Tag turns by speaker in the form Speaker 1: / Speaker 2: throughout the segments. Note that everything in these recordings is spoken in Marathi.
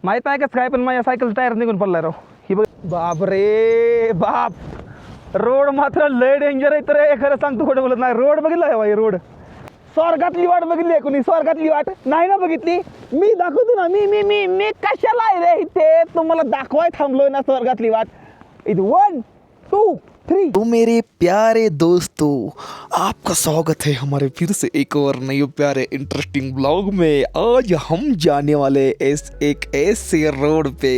Speaker 1: माहीत आहे कसं काय, पण माझ्या सायकल टायर निघून पडलाय राव. ही बघ, बाप रे बाप, रोड मात्र लय डेंजर आहे तर खरं सांगतो, खोटं बोलत नाही. रोड बघितला आहे रोड, स्वर्गातली वाट बघितली आहे कोणी? स्वर्गातली वाट नाही ना बघितली. मी दाखवतो ना, मी मी मी मी कशाला आहे रे इथे, तुम्हाला दाखवाय थांबलोय ना स्वर्गातली वाट. इथे 1 2 3.
Speaker 2: तो मेरे प्यारे दोस्तों, आपका स्वागत है हमारे फिर से एक और नए प्यारे इंटरेस्टिंग ब्लॉग में। आज हम जाने वाले एक ऐसे रोड पे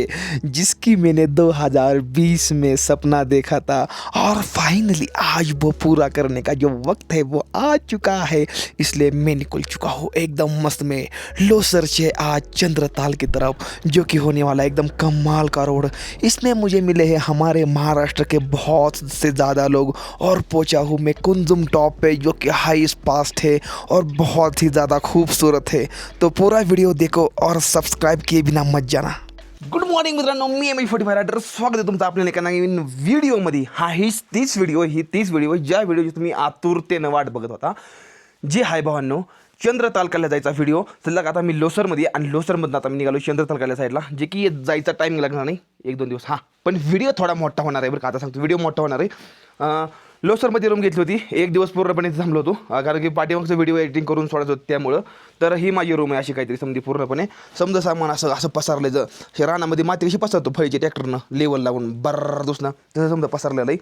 Speaker 2: जिसकी मैंने 2020 में सपना देखा था और फाइनली आज वो पूरा करने का जो वक्त है वो आ चुका है। इसलिए मैं निकल चुका हूँ एकदम मस्त में लोसर से आज चंद्रताल की तरफ, जो कि होने वाला एकदम कमाल का रोड। इसमें मुझे मिले हैं हमारे महाराष्ट्र के बहुत से ज़्यादा लोग और पहुंचा हूँ मैं कुंजुम टॉप पे, जो कि हाई पास्ट है और बहुत ही ज़्यादा खूबसूरत है। तो पूरा वीडियो देखो और सब्सक्राइब किए बिना मत जाना। गुड मॉर्निंग मित्रांनो, मी MH45 रायडर, स्वागत आहे तुमचं आपल्या एका नवीन व्हिडिओमध्ये. हीच तीच व्हिडिओ ज्या व्हिडिओची तुम्ही आतुरतेनं वाट बघत होता. जी हाय भावांनो, चंद्रतालकाला जायचा व्हिडिओ. तर आता मी लोसरमध्ये आणि लोसरमधून आता मी निघालो चंद्रतालकाला साईडला, जे की जायचा टायमिंग लागणार नाही 1-2 दिवस. पण व्हिडिओ थोडा मोठा होणार आहे बरं का. आता सांगतो, व्हिडिओ मोठा होणार आहे. लोसरमध्ये रूम घेतली होती, 1 दिवस पूर्णपणे थांबलो होतो, कारण की पाठीमागचं व्हिडिओ एडिटिंग करून सोडायचं होतं त्यामुळं. तर ही माझी रूम आहे अशी काहीतरी समजी पूर्णपणे. समजा सामान असं पसरलं, जर रानामध्ये माती कशी पसरतो फळीचे ट्रॅक्टरनं लेवल लावून बर्र दुसणं, तसं समजा पसरलेलं आहे.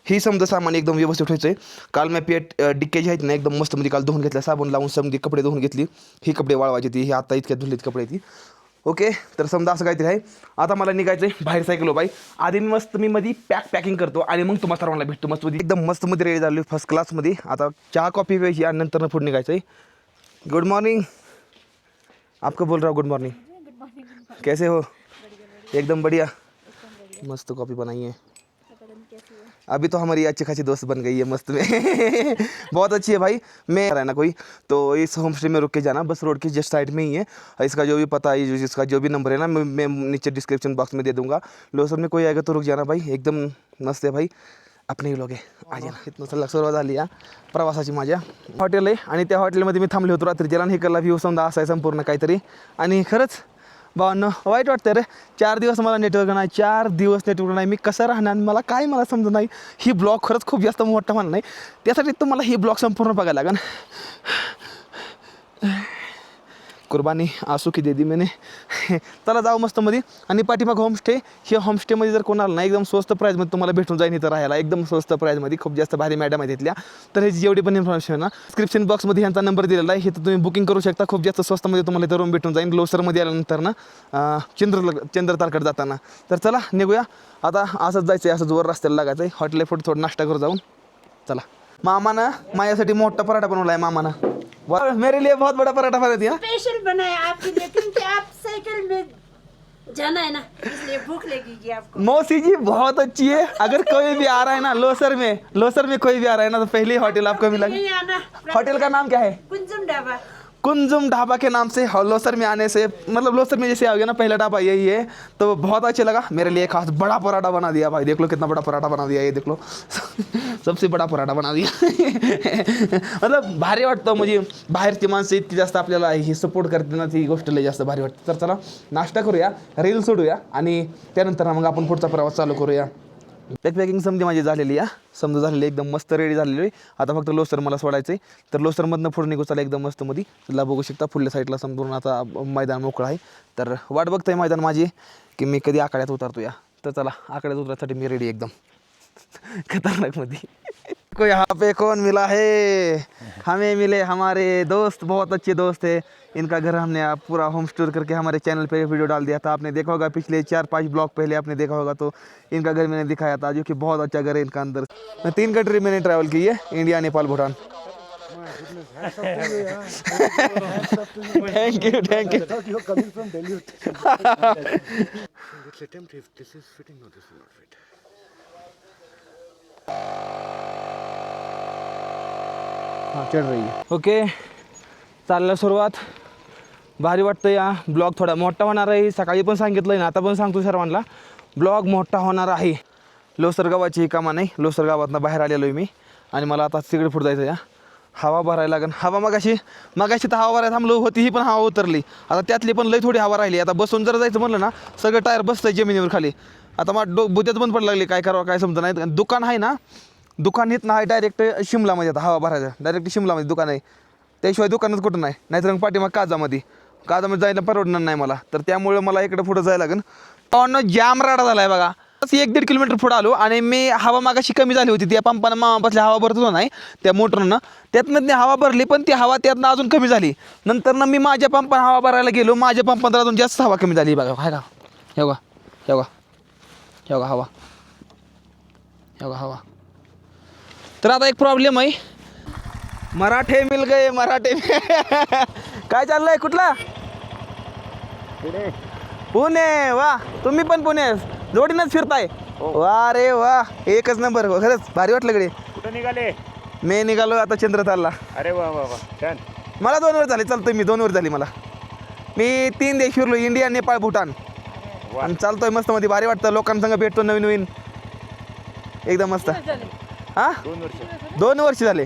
Speaker 2: ही समजा सामान एकदम व्यवस्थित ठेवायचं आहे. काल मी डिक्के जे आहेत ना एकदम मस्त काल धुवून घेतल्या, साबण लावून समजी कपडे धुवून घेतली. ही कपडे वाळवायची ती, ही आता इतक्या धुतलीत कपडे ती. ओके, तर समजा असं काहीतरी आहे. आता मला निघायचं आहे बाहेर सायकल बाई. आधी मी मध्ये पॅकिंग करतो आणि मग तुम्हाला सर्वांना भेटतो मस्तमध्ये, एकदम मस्तमध्ये रेडी झाली फर्स्ट क्लासमध्ये. आता चहा कॉफी प्यायची आणि नंतर पुढे निघायचं आहे. गुड मॉर्निंग, आपको बोल रहा हूँ गुड मॉर्निंग. कैसे हो? एकदम बढ़िया, मस्त कॉफ़ी बनाई है. अभी तो हमारी अच्छी खासी दोस्त बन गई है मस्त में. बहुत अच्छी है भाई. मैं रहना कोई तो इस होम स्टे में रुक के जाना, बस रोड के जस्ट साइड में ही है. इसका जो भी पता है, इसका जो भी नंबर है ना, मैं नीचे डिस्क्रिप्शन बॉक्स में दे दूंगा. लोसर में कोई आएगा तो रुक जाना भाई, एकदम मस्त आहे भाई. आपले लोक आहे, आ जाना. इथनं सलग सुरुवात झाली या प्रवासाची. माझ्या हॉटेल आहे आणि त्या हॉटेलमध्ये मी थांबले होतो रात्री. ज्याला हिकडला व्ह्यू समजा असा आहे संपूर्ण काहीतरी. आणि खरंच भावांनो वाईट वाटतं रे, 4 दिवस मला नेटवर्क नाही, 4 दिवस नेटवर्क नाही. मी कसं राहणार, मला समजत नाही. ही ब्लॉग खरंच खूप जास्त मोठा म्हणा नाही, त्यासाठी तुम्हाला ही ब्लॉग संपूर्ण बघायला लागेल. कुर्बानी आंसू की दे दी मैंने. चला जाऊ मस्तमध्ये. आणि पाठीमाग होमस्टे, हे होमस्टेमध्ये जर कोणाला नाही एकदम स्वस्त प्राईजमध्ये तुम्हाला भेटून जाईल इथं राहायला, एकदम स्वस्त प्राईजमध्ये. खूप जास्त भारी मॅडम आहे तिथल्या. तर ह्याची जेवढी पण इन्फॉर्मेशन ना डिस्क्रिप्शन बॉक्समध्ये ह्यांचा नंबर दिलेला आहे, हे तर तुम्ही बुकिंग करू शकता. खूप जास्त स्वस्तामध्ये तुम्हाला इथं रूम भेटून जाईल लोसरमध्ये आल्यानंतर ना, चंद्रतालकडे जाताना. तर चला निघूया आता. असंच जायचं आहे, असंच वर रस्त्याला लागायचं आहे. हॉटेल फूड थोडं नाश्ता करू जाऊन. चला. मामानं माझ्यासाठी मोठा पराठा बनवला आहे मामानं. मेरे लिए बहुत बड़ा पराठा बना दिया,
Speaker 3: स्पेशल बनाया आपके लिए, क्योंकि आप साइकिल में जाना है ना, इसलिए भूख लगेगी आपको.
Speaker 1: मौसी जी बहुत अच्छी है. अगर कोई भी आ रहा है ना लोसर में कोई भी आ रहा है ना, तो पहले होटल आपको मिलेगा.
Speaker 3: यही आना.
Speaker 1: होटल का नाम क्या है?
Speaker 3: कुंजुम ढाबा.
Speaker 1: कुंजुम ढाबा के नाम से लोसर में आने से, मतलब लोसर में जैसे आओगे ना, पहला ढाबा यही है. तो बहुत अच्छा लगा. मेरे लिए खास बड़ा पराठा बना दिया भाई. देख लो कितना बड़ा पराठा बना दिया, ये देख लो. सबसे बड़ा पराठा बना दिया. मतलब भारी वाटतं. म्हणजे बाहेरची माणसं इतकी जास्त आपल्याला ही सपोर्ट करते ना, ती गोष्ट लई जास्त भारी वाटते. तर चला नाश्ता करूया, रील सोडूया आणि त्यानंतर मग आपण पुढचा प्रवास चालू करूया. पॅकिंग समजी माझी झालेली आहे, एकदम मस्त रेडी झालेली आहे. आता फक्त लोसर मला सोडायचं आहे. तर लोसरमधनं पुढे निघू चला एकदम मस्तमध्ये. तुला बघू शकता पुढल्या साईडला संपूर्ण आता मैदान मोकळं आहे. तर वाट बघतंय मैदान माझी की मी कधी आखाड्यात उतरतो या. तर चला आखाड्यात उतरण्यासाठी मी रेडी एकदम खतरनाकमध्ये. कोई यहाँ पे कौन मिला है? हमें मिले हमारे दोस्त, बहुत अच्छे दोस्त है. इनका घर हमने पूरा होम टूर करके हमारे चैनल पे वीडियो डाल दिया था. आपने देखा होगा पिछले 4-5 ब्लॉग पहले आपने देखा होगा, तो इनका घर मैंने दिखाया था, जो कि बहुत अच्छा घर है इनका. अंदर 3 कंट्री मैंने ट्रैवल की है, India, Nepal, Bhutan. Thank you. हाँ चढ़ रही है. ओके, चालला सुरुवात. भारी वाटतं. या ब्लॉग थोडा मोठा होणार आहे. सकाळी पण सांगितलं आहे ना, आता पण सांगतो सर्वांना, ब्लॉग मोठा होणार आहे. लोसर गावाची कामा नाही, लोसर गावातनं बाहेर आलेलो आहे मी आणि मला आता तिकडे पुढे जायचं या. हवा भरायला लागेल. हवा मगाशी तर हवा भरायला थांबलो होती, ही पण हवा उतरली. आता त्यातली पण लई थोडी हवा राहिली. आता बसून जर जायचं म्हणलं ना, सगळं टायर बसतंय जमिनीवर खाली. आता मग बुद्यात बंद पडायला लागली, काय करावं काय समजा नाही. दुकान आहे ना, दुकान येत नाही डायरेक्ट शिमलामध्ये. आता हवा भरायचं डायरेक्ट शिमलामध्ये दुकान आहे, त्याशिवाय दुकानच कुठं नाही. नाहीतर पाठीमाग काजामध्ये जायला परवडणार नाही मला. तर त्यामुळे मला इकडे पुढं जायला लागेल. पण जाम राडा झाला आहे बघा. 1-1.5 किलोमीटर पुढं आलो आणि मी हवा मागाशी कमी झाली होती. त्या पंपानं मामापासल्या हवा भरत होतो नाही त्या मोटरनं, त्यातनं ती हवा भरली, पण ती हवा त्यातनं अजून कमी झाली. नंतर मी माझ्या पंपानं हवा भरायला गेलो, माझ्या पंपानं अजून जास्त हवा कमी झाली बघा. हाय का, हे बघा हे बघा हे बघा हवा, हे बघा हवा. तर आता एक प्रॉब्लेम आहे, मराठे मिल गए मराठे. काय चाललंय, कुठला? पुणे. वा, तुम्ही पण पुणे जोडीनंच फिरताय? वा रे वा, एकच नंबर. खरंच भारी वाटलं कडे.
Speaker 4: कुठं निघाले?
Speaker 1: मी निघालो आता चंद्रतालला.
Speaker 4: अरे वा वा वा, छान.
Speaker 1: मला 2 वर झाले, चालतोय मी 2 वर झाली मला. मी 3 देश फिरलो, इंडिया, नेपाळ, भूटान. आणि चालतोय मस्त मध्ये, भारी वाटतं. लोकांसंग भेटतो नवीन नवीन, एकदम मस्त. हा,
Speaker 4: 2 वर्ष.
Speaker 1: 2 वर्ष झाले.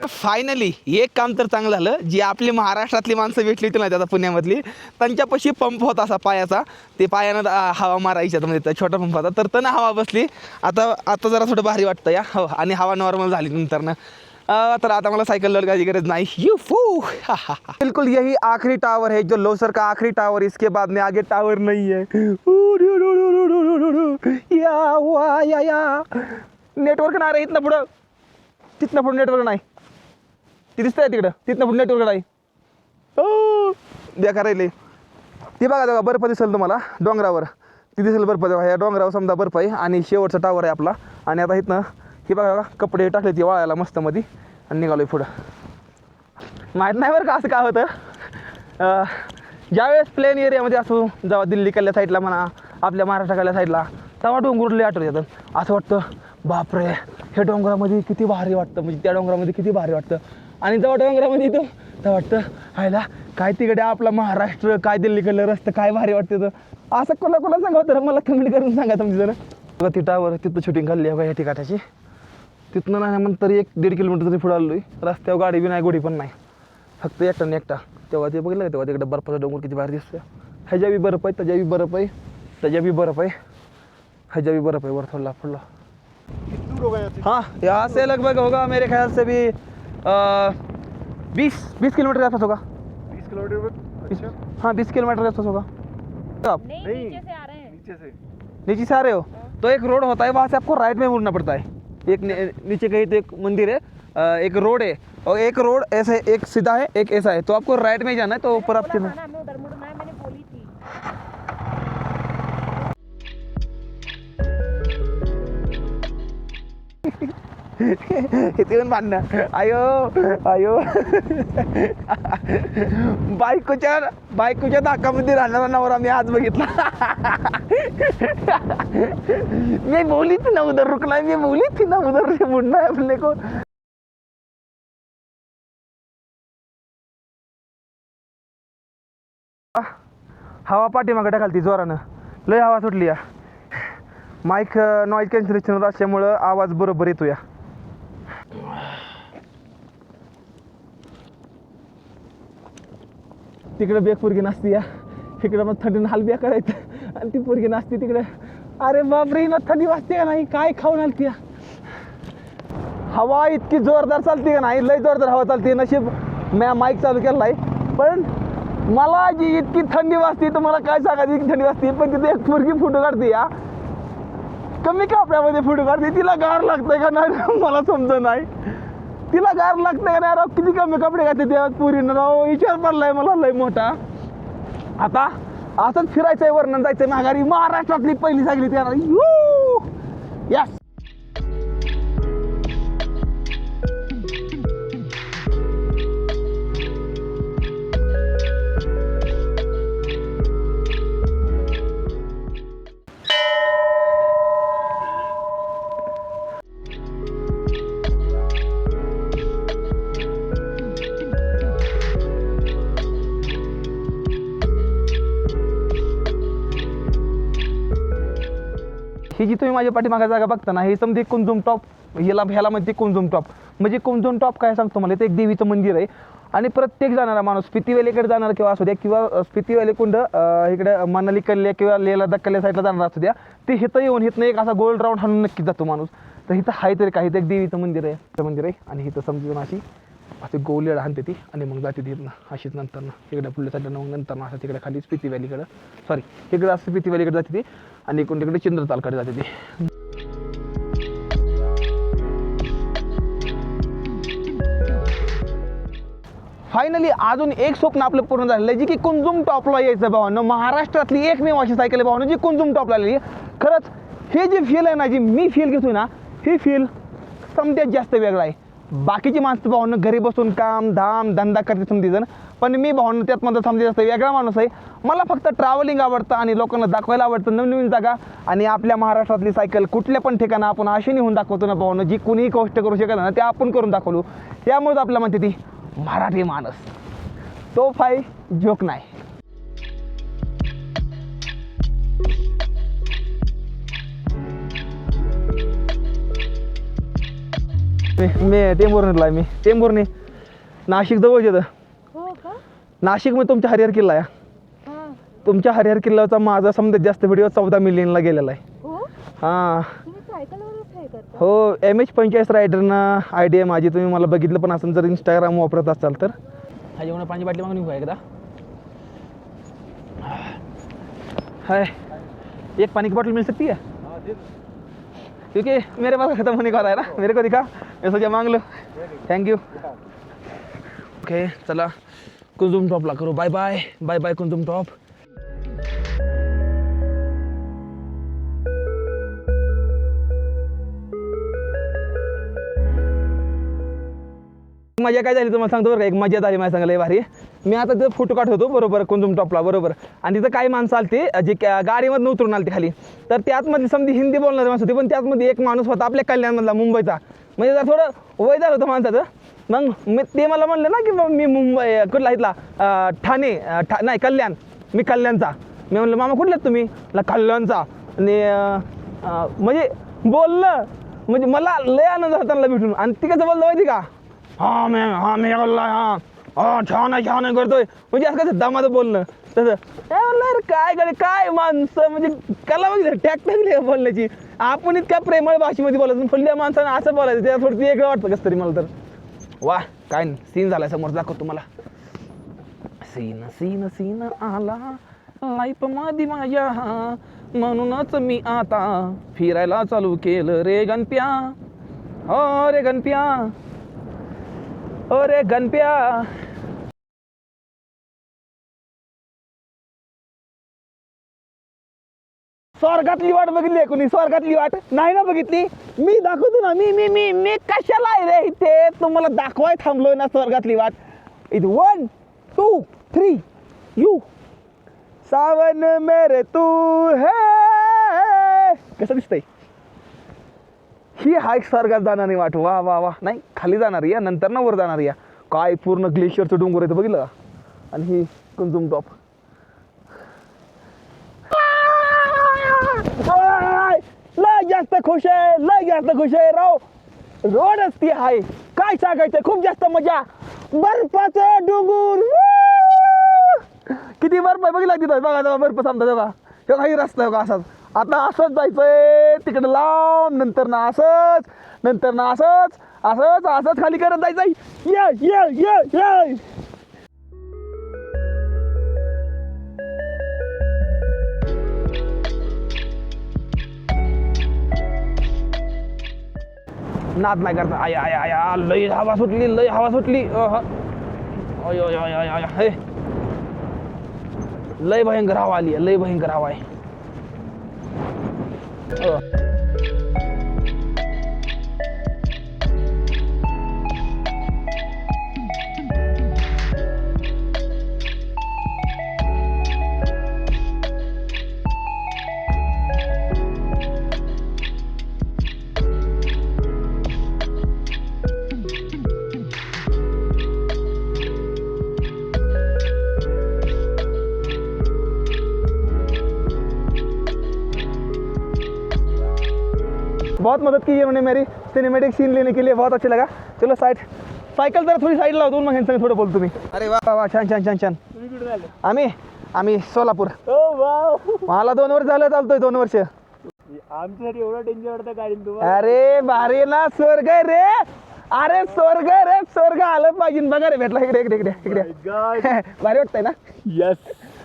Speaker 1: फायनली एक काम तर चांगलं झालं, जी आपली महाराष्ट्रातली माणसं भेटली होती ना आता पुण्यामधली, त्यांच्यापाशी पंप होता असा पायाचा, ते पायानं हवा मारायच्या म्हणजे त्या छोटा पंप होता, तर त्यानं हवा बसली. आता जरा थोडं भारी वाटतं या हवा, आणि हवा नॉर्मल झाली नंतर ना. तर आता मला सायकल लगाने की गरज नहीं. यू फू. बिल्कुल यही आखिरी टावर है, जो लोसर का आखिरी टावर. इसके बाद में आगे टावर नहीं है. या नेटवर्क नाही रे इथनं पुढं, तिथनं पुढं नेटवर्क नाही. ती दिसतंय तिकडं, तिथनं पुढं नेटवर्क नाही. बेकार राहिले. ती बघा बर्फ दिसेल तुम्हाला डोंगरावर, ती दिसेल बर्फ. ह्या डोंगरावर समजा बर्फ आहे आणि शेवटचा टावर आहे आपला. आणि आता इथनं ही बघा कपडे टाकले ती वाळायला मस्त मध्ये, आणि निघालोय पुढं. माहीत नाही बरं का असं काय होतं. ज्यावेळेस प्लेन एरियामध्ये असू, जेव्हा दिल्लीकडल्या साईडला म्हणा, आपल्या महाराष्ट्राकडल्या साईडला, तेव्हा डोंगरले आठवत येतं. असं वाटतं बापरे, हे डोंगरामध्ये किती भारी वाटतं, म्हणजे त्या डोंगरामध्ये किती भारी वाटतं. आणि जेव्हा डोंगरामध्ये येतो तेव्हा वाटतं हायला काय तिकडे आपला महाराष्ट्र, काय दिल्लीकडलं रस्ते, काय भारी वाटतं. असं कोणा सांगा तर मला कमेंट करून सांगा तुमची जरा. बघा ती टावर, तिथं शूटिंग काढली आहे ह्या ठिकाणाची. तिथनं नाही नंतर 1-1.5 किलोमीटर तरी पुढे आलो आहे. रस्त्यावर गाडी बी नाही, गोडी पण नाही, फक्त एकटा. तेव्हा ते बघितलं का, तेव्हा तिकडे बर्फाचा डोंगर किती भारी दिसतोय. ह्याच्या बी बर्फ आहे, त्याच्या बी बर्फ आहे, त्याच्या बी बर्फ आहे, ह्याच्या बी बर्फ आहे. वर थोडा फुडला. हाँ, यहाँ से लगभग होगा मेरे ख्याल से भी 20 किलोमीटर के आसपास होगा.
Speaker 4: 20 किलोमीटर? अच्छा.
Speaker 1: हाँ, 20 किलोमीटर के आसपास होगा. आप
Speaker 4: नहीं, नीचे से आ रहे हैं.
Speaker 1: नीचे से आ रहे हो तो एक रोड होता है, वहाँ से आपको राइट में मुड़ना पड़ता है. एक नीचे कहीं तो एक मंदिर है, एक रोड है, और एक रोड ऐसे, एक सीधा है एक ऐसा है, तो आपको राइट में ही जाना है. तो ऊपर आप
Speaker 3: उधर मुड़ना है, मैंने बोली थी.
Speaker 1: किती पण भांडणं. आयो बायकोच्या धाकामध्ये राहणारा नवरा मी आज बघितला. मैं बोली थी ना उधर रुकना है, मैं बोली थी ना उधर से मुड़ना है अपने को. हवा पाठीमागं टाकालती जोरानं, लय हवा सुटली या. माईक नॉईज कॅन्सलेशनवर असल्यामुळं आवाज बरोबर येतो या. तिकडे बेक पोरगी नसती या, इकडे मग थंडीनं हाल बिया करायचं, आणि ती पोरगी नसती तिकडे. अरे बापरे, ना थंडी वाजते का नाही, काय खाऊन आलती या. हवा इतकी जोरदार चालते का नाही, लय जोरदार हवा चालते. नशीब मी माईक चालू केला आहे, पण मला जी इतकी थंडी वाजते तर मला काय सांगायची, इतकी थंडी वाजते. पण तिथे एक पोरगी फोटो काढते या, कमी कपड्यामध्ये फोटो काढते. तिला गार लागतंय का नाही मला समजत नाही. तिला गार लागतंय का नाही राव, किती कमी कपडे घालते त्या पोरीनं राव. विचार पडलाय मला लय मोठा. आता असंच फिरायचंय, वर्णन जायचंय माघारी. महाराष्ट्रातली पहिली सांगली त्या यस. ही जी तुम्ही माझ्या पाठीमागे जागा बघता ना, ही समजे कुंजुम टॉप, ह्याला म्हणते कुंजुम टॉप. म्हणजे कुंजुम टॉप काय सांगतो मला, ते एक देवीचं मंदिर आहे. आणि प्रत्येक जाणारा माणूस स्पिती व्हॅलीकडे जाणार किंवा असू द्या, किंवा स्पिती व्हॅली कुंड इकडे मनाली कल्ले किंवा लेह लडाख कल्ले साईडला जाणार असू द्या, ते हिथं येऊन हिथनं एक असा गोल्ड राऊंड हाणून नक्कीच जातो माणूस. तर इथं आहे तरी काही, एक देवीचं मंदिर आहे. आणि इथं समजून अशी गोल हाणते ती आणि मग जाते तिथनं अशीच नंतर इकडे पुढल्या साईडला, मग नंतर असं तिकडे खाली स्पिती व्हॅलीकडे, सॉरी इकडे असं स्पिती व्हॅलीकडे जाते ती आणि इकडून तिकडे चिंद्रतालकडे जाते ती. फायनली अजून एक स्वप्न आपलं पूर्ण झालेलं आहे, जी की कुंजुम टॉपला यायचं भावानं. महाराष्ट्रातली एकमेव अशी सायकल आहे भावानं जी कुंजुम टॉपला आलेली आहे. खरंच हे जे फील आहे ना, जी मी फील घेतोय ना, ही फील समजाच जास्त वेगळा आहे. बाकीची माणसं भावानं घरी बसून काम धाम धंदा करते समजेजण, पण मी भावानं त्यात माझा समजा जास्त वेगळा माणूस आहे. मला फक्त ट्रॅव्हलिंग आवडतं आणि लोकांना दाखवायला आवडतं नवीन जागा. आणि आपल्या महाराष्ट्रातली सायकल कुठल्या पण ठिकाणं आपण अशी नेऊन दाखवतो ना भावानं, जी कुणीही गोष्ट करू शकत ना, ते आपण करून दाखवलो. त्यामुळेच आपल्याला म्हणते ती मराठी माणूस. तो फाय जोक नाही. मी टेंभुर्णीला आहे. मी टेंभुर्णी नाशिक जवळ येतं.
Speaker 3: हो का?
Speaker 1: नाशिक मध्ये तुमच्या हरिहर किल्ला आहे.
Speaker 3: हां.
Speaker 1: तुमच्या हरिहर किल्ल्याचा माझा समजा जास्त व्हिडिओ 14 मिलियनला गेलेला आहे.
Speaker 3: हो?
Speaker 1: हां
Speaker 3: तुम्ही सायकलवरच हे करता?
Speaker 1: हो, MH45 रायडरनं आयडिया माझी. तुम्ही मला बघितलं पण असेल जर इंस्टाग्राम वापरत असाल तर. हा जेवण पाणी बाटली मागून निघू एकदा. हाय, एक पानी की बोतल मिल सकती है? क्योंकि मेरे पास खत्म होने का वाला है ना, मेरे को दिखा, मैं सोचा मांग लो. थँक्यू. ओके चला कुंजुम टॉपला करू bye bye. Bye bye Kunzum top. मजा काय झाली तुम्हाला सांगतो बरं का, एक मजा झाली माझ्या सांगायला भारी. मी आता तिथं फोटो काढत होतो बरोबर कुंजुम टॉपला बरोबर, आणि तिथं काही माणसं आलते जे गाडीमधून उतरून आलते खाली. तर त्यातमध्ये समजी हिंदी बोलणारे माणसं होते, पण त्यातमध्ये एक माणूस होता आपल्या कल्याणमधला मुंबईचा. म्हणजे जर थोडं वय झालं होतं माणसाचं. मग मी ते मला म्हणलं ना की मी मुंबई कुठला इथला ठाणे नाही कल्याण, मी कल्याणचा. मी म्हणलं मामा कुठले आहेत तुम्ही? कल्याणचा. आणि म्हणजे बोललं म्हणजे मला लय आनंद झाला त्यांना भेटून. आणि ती कसं बोललं माहिती का, मी बोलला छान आहे करतोय, म्हणजे असं कसं दमाचं बोलणं तसं. म्हणलं काय कडे काय माणसं, म्हणजे कला बघितलं टॅक्ट लागली बोलण्याची. आपण इतक्या प्रेमळ भाषेमध्ये बोलायचं, फुलल्या माणसानं असं बोलायचं, त्याला थोडं वेगळं वाटतं कसं तरी मला तर. वा काय सीन झालाय समोर, दाखवतो तुम्हाला. सीन सीन सीन आला लाईफ मध्ये माझ्या, म्हणूनच मी आता फिरायला चालू केलं रे गणप्या. हो रे गणप्या, अरे गणप्या. स्वर्गातली वाट बघितली आहे कोणी? स्वर्गातली वाट नाही ना बघितली. मी दाखवतो ना, मी मी मी मी कशाला आहे रे इथे, तुम्हाला दाखवाय थांबलोय ना स्वर्गातली वाट. इथे 1 2 3 यू सावन मेरे तू है. कसं दिसतंय? ही हाय स्वर्गात जाणारी वाट. वा वा वा. नाही खाली जाणारी या, नंतर ना वर जाणारी या. काय पूर्ण ग्लेशियरचं डोंगर येतं बघितलं. आणि ही कुंजुम टॉप. लय जास्त खुश आहे, लय जास्त खुश आहे राव. रोडच ती आहे, काय सांगायचं, खूप जास्त मजा. बर्फाचं डोंगर, किती बर्फ आहे बघितला तिथं. बघा तेव्हा बर्फ थांबता तेव्हा. हे काही रस्ता आहे का असाच. आता असंच जायचंय तिकडे लांब, नंतर ना असंच, नंतर ना असंच असंच असंच खाली करत जायचंय. ये ये ये ये. नाद नाही करता. आया आया आया लय हवा सुटली, लय हवा सुटली. अय अय अय अय हे लय भयंकर हवा आली आहे, लय भयंकर हवा आहे. बहुत मदद की इन्होंने मेरी सिनेमेटिक सीन लेने के लिए, बहुत अच्छा लगा. चलो सायकल जरा थोडी साईडला लावतो मग ह्यांचं थोडं बोलतो मी. अरे वा वा छान छान छान छान. आम्ही सोलापूर. मला 2 वर्ष झालं चालतोय 2 वर्ष.
Speaker 4: आमच्यासाठी एवढं डेंजर वाटतं गाडी तुम्हाला.
Speaker 1: अरे भारी ना स्वर्ग आहे रे. अरे स्वर्ग आलं पाहिजे. बघा रे भेटला इकडे भारी वाटतंय ना.
Speaker 4: यस.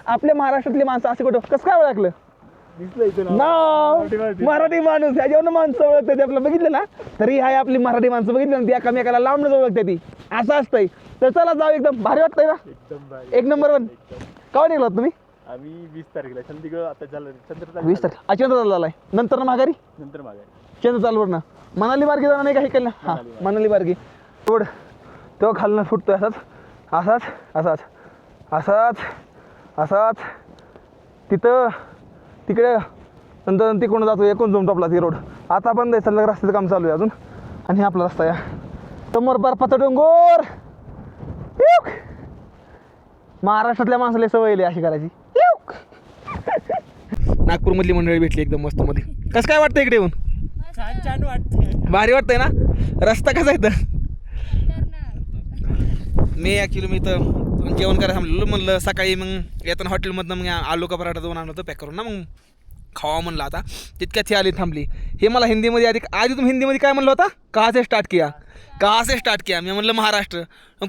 Speaker 1: आपल्या महाराष्ट्रातली माणसं असे कुठं कसं काय ओळखलं
Speaker 4: दिसलं इथं
Speaker 1: ना. मराठी माणूस याच्यावर माणसं ओळखते आपलं बघितलं ना. तरी हाय आपली मराठी माणसं बघितलं ना ती एकामेकाला लांबच ओळखते ती. असं असतंय. तर चला जाऊ एकदम भारी वाटतंय ना.
Speaker 4: एकदम भारी.
Speaker 1: 1 नंबर 1. केव्हा निघलात तुम्ही?
Speaker 4: आम्ही 20 तारखेला चंदीगड आता झालं
Speaker 1: 20 तारीख. चंद्र झालाय नंतर माघारी
Speaker 4: नंतर मागे
Speaker 1: चंद्र चालवर ना. मनाली मार्गे जाणार नाही काही केलं. हां मनाली मार्गे रोड तो खालनं फुटतोय असाच तिथं तिकडे नंतर तिकडून जातो एकूण झोम टॉपला ती रोड. आता बंद आहे सलग रस्त्याचं काम चालू आहे अजून. आणि हे आपला रस्ता आहे समोर बर्फाचा डोंगर. इऊक. महाराष्ट्रातल्या माणसाला सवय आहे अशी करायची. इऊक. नागपूरमधली मंडळी भेटली एकदम मस्त मध्ये. कसं काय वाटतं इकडे येऊन?
Speaker 4: छान वाटते.
Speaker 1: भारी वाटतंय ना. रस्ता कसा आहे तर मी इथं जेवण करायला थांबलेलो. म्हणलं सकाळी मग येताना हॉटेलमधनं मग आलू का पराठा दोन आणलं होतं पॅक करून ना. मग खावा म्हणलं आता तितक्यात ही आली थांबली. हे मला हिंदीमध्ये आधी तुम्ही हिंदीमध्ये काय म्हणलं होता? कहा से स्टार्ट किया मी म्हणलं महाराष्ट्र.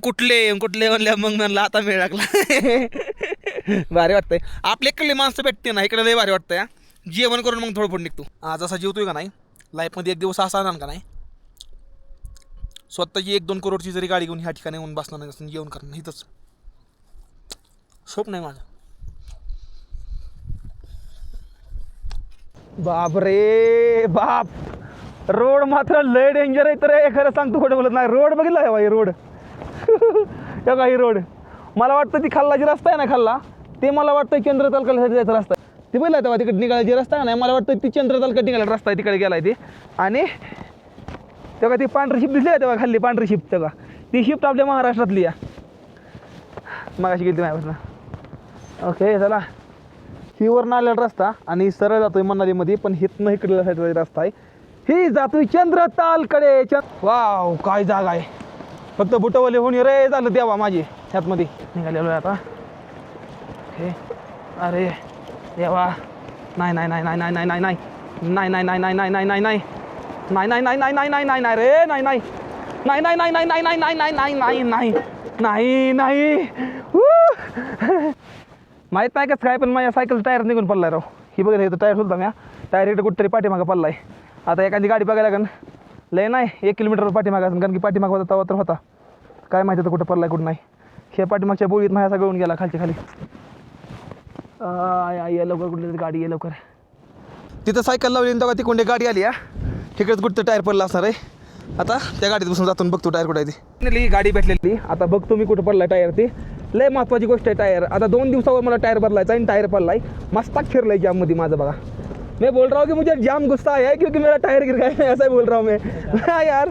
Speaker 1: कुठले म्हणल्या मग म्हणलं आता वेळ लागला. भारी वाटतंय आपल्या इकडली माणसं भेटते ना इकडे लय भारी वाटतंय. जेवण करून मग थोडं निघतो. आज असा जेवतोय का नाही लाईफमध्ये एक दिवस असा आणा का नाही स्वतःची 1-2 करोडची जरी गाडी घेऊन ह्या ठिकाणी येऊन बसणार नाही जेवण करणं इथंच स्वप्न आहे माझं. बाप रे बाप. रोड मात्र लय डेंजर आहे तर खरं सांगतो खोटं बोलत नाही. रोड बघितला आहे बाई रोड. काही रोड मला वाटतं ती खाल्ला जी रस्ता आहे ना खाल्ला ते मला वाटतं चंद्र तालुक्यासाठी जायचा रस्ता आहे. ती बघितला तेव्हा तिकडे निघायची रस्ता नाही मला वाटतं ती चंद्र तालुक्यात निघाला रस्ता आहे तिकडे गेलाय ती. आणि तेव्हा ती पांढरी शिप दिसली आहे तेव्हा खाल्ली पांढरी शिप तेव्हा ती शिफ्ट आपल्या महाराष्ट्रातली या मागाशी गेली माझ्यापासून. ओके चला ही वरून आलेला रस्ता आणि सरळ जातोय मनालीमध्ये पण हितनं इकडे जायचा रस्ता आहे. ही जातोय चंद्रतालकडे. वाव काय जागा आहे. फक्त बुटवले होऊन रे झालं देवा माझी ह्यातमध्ये निघालेलो आहे आता. हे अरे देवा नाही रे नाही माहीत नाही कसं काय पण माझ्या सायकल टायर निघून पडलाय राव. ही बघा हे टायर सुद्धा म्या टायर इकडे कुठेतरी पाठीमागं पडलाय. आता एखादी गाडी बघायला लागेल लय नाही 1 किलोमीटर पाठीमागं असेल कारण की पाठीमागं होता तवा तर होता काय माहिती तर कुठं पडलाय कुठं नाही. हे पाठीमागच्या बोळीत नाही असा गळून गेला खालची खाली. ये लवकर कुठली तरी गाडी ये लवकर. तिथं सायकल लावली तेव्हा ती कोणती गाडी आली या तिकडेच कुठं टायर पडला असणार आहे. आता त्या गाडीत बसून जातो बघतो टायर कुठं आहे ती. गाडी भेटलेली आता बघतो मी कुठं पडला टायर. ती लय महत्त्वाची गोष्ट आहे टायर. आता 2 दिवसावर मला टायर बदलायचा आणि टायर पडलाय मस्ताक फिरलाय जाममध्ये माझं बघा. मैं बोल रहा हूँ कि मुझे जाम गुस्सा आया है क्योंकि मेरा टायर गिर गया है. ऐसा ही बोल रहा हूँ मैं. यार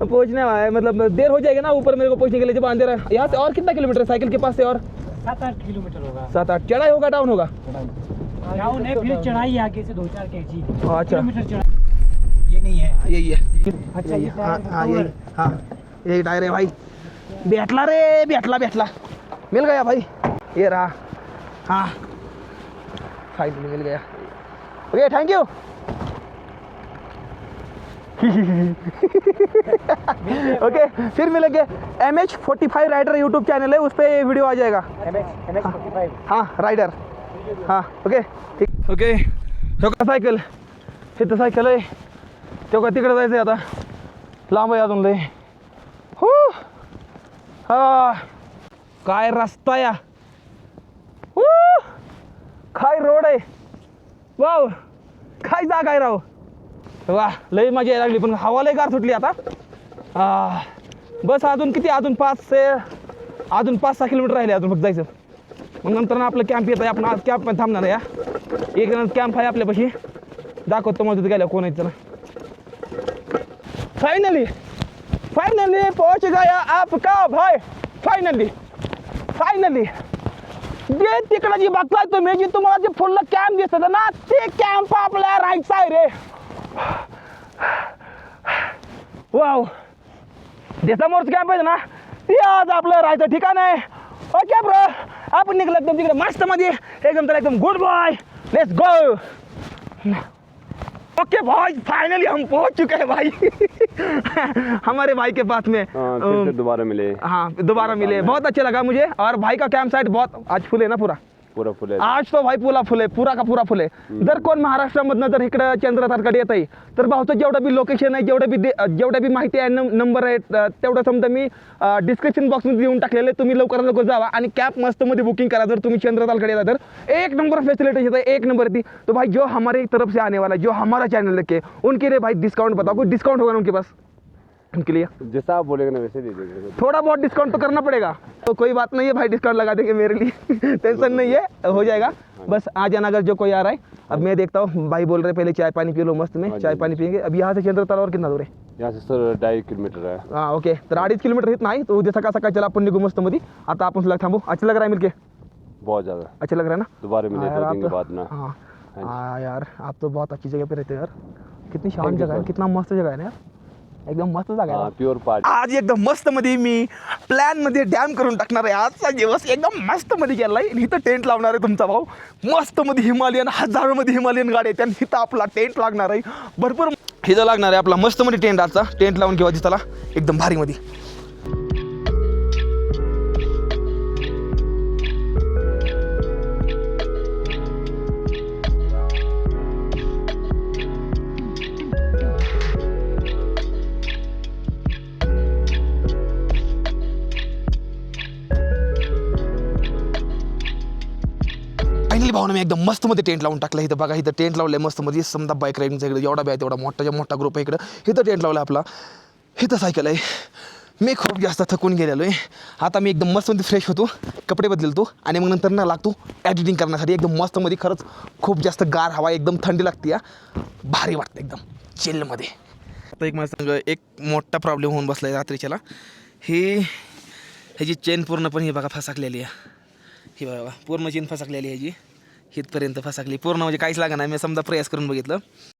Speaker 1: पहुँचने वाला है मतलब देर हो जाएगी ना ऊपर मेरे को पहुँचने के लिए. जब अंधेरा यहाँ से और कितना किलोमीटर है साइकिल के पास से? और
Speaker 5: 7-8 किलोमीटर होगा.
Speaker 1: 7-8 चढ़ाई होगा डाउन होगा?
Speaker 5: डाउन है फिर चढ़ाई आगे से 2-4 kg.
Speaker 1: अच्छा
Speaker 5: किलोमीटर चढ़ाई ये नहीं है.
Speaker 1: यही है.
Speaker 5: अच्छा
Speaker 1: यही
Speaker 5: ये
Speaker 1: है. हाँ यही हाँ यही टायर है भाई. बैठला रे बैठला मिल गया भाई. ये रहा. हाँ finally mill Gaya. Okay thank you. Okay फिर मिलेंगे. MH45 राइडर यूट्यूब चैनल है उस पर वीडियो आ जाएगा.
Speaker 5: MH45.
Speaker 1: हाँ राइडर. हाँ ओके ठीक. ओके तो का सायकल तिथं सायकल आहे तो का तिकडे जायचं आहे आता लांब आहे अजून लय. हो हा काय रस्ता या. काय रोड आहे. वाव काय जागा आहे राव. वा लई मजा यायला लागली पण हवा लय गार सुटली आता. बस अजून किती अजून 5-6 किलोमीटर राहिले अजून फक्त जायचं. मग नंतर आपलं कॅम्प येत आहे. आपण आज कॅम्प पण थांबणार आहे या. एक जण कॅम्प आहे आपल्यापाशी दाखवतो मग तिथे गेल्या कोण आहे ना. फायनली पहुंच गया आपका भाई. फायनली जे तिकडं जी बघताय तुम्ही जी तुम्हाला जे फुल कॅम्प दिसत ना ते कॅम्प आपल्या राईट साईड रे. वाव, ते समोरच कॅम्प आहे ना, ते आज आपलं राहायचं ठिकाण आहे. ओके ब्रो, आपण निघलो एकदम तिकडे मस्त मध्ये एकदम, तर एकदम good boy, let's go. Okay भाई, फाइनली हम पहुंच चुके हैं भाई हमारे भाई के पास में.
Speaker 6: फिर से दोबारा मिले.
Speaker 1: हाँ, दोबारा मिले, बहुत अच्छा लगा मुझे. और भाई का कैंप साइट बहुत आज फुल आहे ना,
Speaker 6: पूरा फुल आहे.
Speaker 1: आज तो भाई पूरा का पूरा फुल आहे. जर कोण महाराष्ट्रामधनं जर इकडं चंद्रतारकडे येत आहे तर भाऊचं जेवढं बी लोकेशन आहे, जेवढं बी माहिती आहे, नंबर आहे, तेवढं समजा मी डिस्क्रिप्शन बॉक्समध्ये देऊन टाकलेलं आहे. तुम्ही लवकरात लवकर जावा आणि कॅब मस्तमध्ये बुकिंग करा. जर तुम्ही चंद्रतालकडे येता तर एक नंबर फैसिलिटी येता है, एक नंबर थी. तो भाई जो हमारे तरफ से आने वाला है, जो हमारा चैनल देखे, उनके लिए भाई डिस्काउंट बताओ, कुछ डिस्काउंट होगा ना उनके पास, उनके लिए
Speaker 6: जैसा आप बोलेंगे ना वैसे दे देंगे.
Speaker 1: थोड़ा बहुत डिस्काउंट तो करना पड़ेगा. तो कोई बात नहीं है भाई, डिस्काउंट लगा देंगे मेरे लिए टेंशन नहीं है, हो जाएगा. बस आ जाना अगर जो कोई आ रहा है. अब मैं देखता हूँ, भाई बोल रहे पहले चाय पानी पी लो मस्त में. चाय पानी पियेंगे. अब यहाँ से चंद्रताल और कितना दूर है?
Speaker 6: यहाँ से सर 2.5 किलोमीटर है.
Speaker 1: हाँ ओके, तर 2.5 किलोमीटर इतना आहे. तो उद्या सकाळ सकाळ चला आपण निघू मस्त मध्ये. आता आपण सुद्धा थांबू. अच्छा लग रहा है मिलके,
Speaker 6: बहुत ज़्यादा.
Speaker 1: अच्छा लग रहा है ना.
Speaker 6: दोबारा मिले
Speaker 1: हाँ
Speaker 6: 2
Speaker 1: यार,
Speaker 6: दिन
Speaker 1: आप
Speaker 6: के बाद ना.
Speaker 1: हाँ हाँ यार, आप तो बहुत अच्छी जगह पे रहते हो यार. कितनी शांत
Speaker 6: Thank you,
Speaker 1: जगह है,
Speaker 6: sir.
Speaker 1: कितना मस्त जगह है ना यार, एकदम मस्त जागा आहे.
Speaker 6: Pure party.
Speaker 1: आज एकदम मस्त मध्ये मी प्लॅन मध्ये डॅम करून टाकणार आहे. आजचा दिवस एकदम मस्त मध्ये गेलाय. इथं टेंट लावणार आहे तुमचा भाऊ. मस्त मध्ये हिमालयन, हजारो मध्ये हिमालयन गाडी आहेत, आणि इथं आपला टेंट लागणार आहे. भरपूर इथं लागणार आहे आपला मस्त मध्ये टेंट. आजचा टेंट लावून घेवा दिसताला एकदम भारी मध्ये. फायनली भावना मी एकदम मस्त मध्ये टेंट लावून टाकलं. इथं बघा, इथं टेंट लावलंय मस्त मध्ये. समजा बाईक रायडिंगचा इकडे जेवढा बी आहे तेवढा मोठा ग्रुप आहे इकडं. इथं टेंट लावलं आपला. इथं सायकल आहे. मी खूप जास्त थकून गेलेलो आहे. आता मी एकदम मस्त मध्ये फ्रेश होतो, कपडे बदलतो आणि मग नंतर ना लागतो एडिटिंग करण्यासाठी. एकदम मस्त मध्ये, खरंच खूप जास्त गार हवा, एकदम थंडी लागते या, भारी वाटतं एकदम चिलमध्ये. आता एक मला सांग, एक मोठा प्रॉब्लेम होऊन बसला आहे रात्रीच्याला. ह्याची चेन पूर्णपणे ही बघा फसाकलेली आहे. ही बघा पूर्ण चेन फसाकलेली आहे ह्याची, इथपर्यंत फसाकली पूर्ण, म्हणजे काहीच लागा नाही. मी समजा प्रयास करून बघितलं.